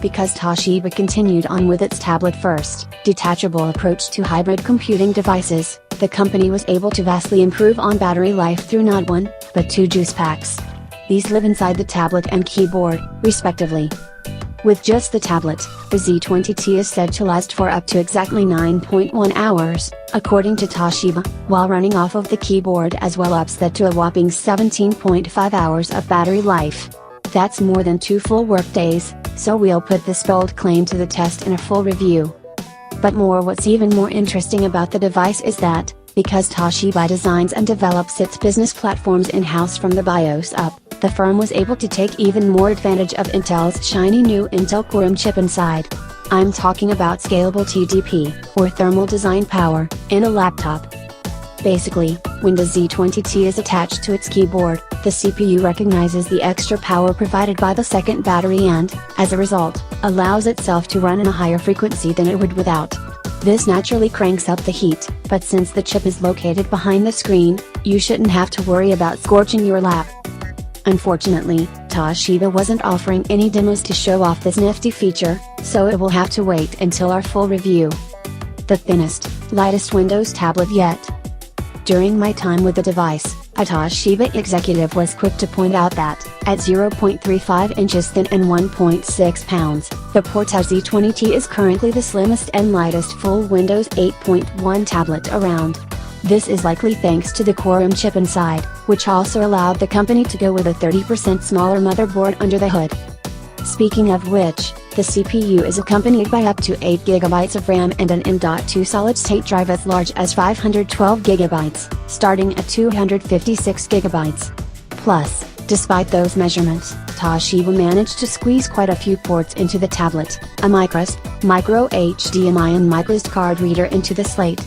because Toshiba continued on with its tablet-first, detachable approach to hybrid computing devices. The company was able to vastly improve on battery life through not one, but two juice packs. These live inside the tablet and keyboard, respectively. With just the tablet, the Z20t is said to last for up to exactly 9.1 hours, according to Toshiba, while running off of the keyboard as well ups that to a whopping 17.5 hours of battery life. That's more than 2 full workdays, so we'll put this bold claim to the test in a full review. But what's even more interesting about the device is that, because Toshiba designs and develops its business platforms in-house from the BIOS up, the firm was able to take even more advantage of Intel's shiny new Intel Core chip inside. I'm talking about scalable TDP, or thermal design power, in a laptop. Basically, when the Z20t is attached to its keyboard, the CPU recognizes the extra power provided by the second battery and, as a result, allows itself to run in a higher frequency than it would without. This naturally cranks up the heat, but since the chip is located behind the screen, you shouldn't have to worry about scorching your lap. Unfortunately, Toshiba wasn't offering any demos to show off this nifty feature, so it will have to wait until our full review. The thinnest, lightest Windows tablet yet. During my time with the device, a Toshiba executive was quick to point out that, at 0.35 inches thin and 1.6 pounds, the Portege Z20t is currently the slimmest and lightest full Windows 8.1 tablet around. This is likely thanks to the Core chip inside, which also allowed the company to go with a 30% smaller motherboard under the hood. Speaking of which, the CPU is accompanied by up to 8 GB of RAM and an M.2 solid-state drive as large as 512 GB, starting at 256 GB. Plus, despite those measurements, Toshiba managed to squeeze quite a few ports into the tablet, a micro HDMI and microSD card reader into the slate.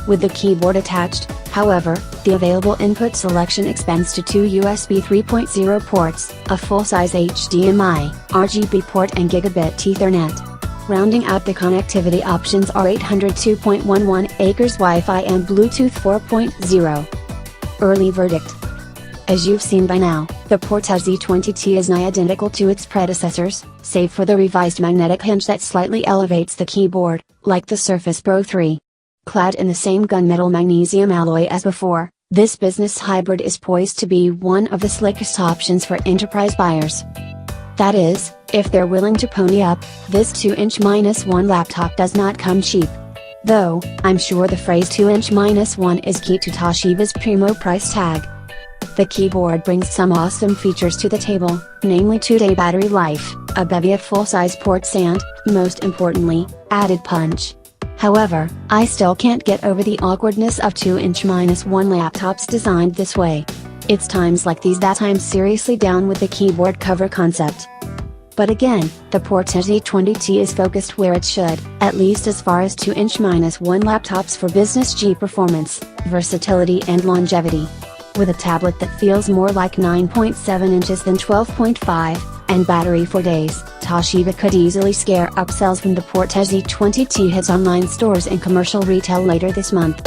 With the keyboard attached, however, the available input selection expands to 2 USB 3.0 ports, a full-size HDMI, RGB port and Gigabit Ethernet. Rounding out the connectivity options are 802.11 acres Wi-Fi and Bluetooth 4.0. Early verdict. As you've seen by now, the Portege Z20t is nigh identical to its predecessors, save for the revised magnetic hinge that slightly elevates the keyboard, like the Surface Pro 3. Clad in the same gunmetal magnesium alloy as before, this business hybrid is poised to be one of the slickest options for enterprise buyers. That is, if they're willing to pony up. This 2-inch-1 laptop does not come cheap. Though, I'm sure the phrase 2-inch-1 is key to Toshiba's primo price tag. The keyboard brings some awesome features to the table, namely 2-day battery life, a bevy of full-size ports and, most importantly, added punch. However, I still can't get over the awkwardness of 2-inch-1 laptops designed this way. It's times like these that I'm seriously down with the keyboard cover concept. But again, the Portege Z20t is focused where it should, at least as far as 2-inch-1 laptops for business G performance, versatility and longevity. With a tablet that feels more like 9.7 inches than 12.5, and battery for days, Toshiba could easily scare upsells when the Portege Z20t hits online stores and commercial retail later this month.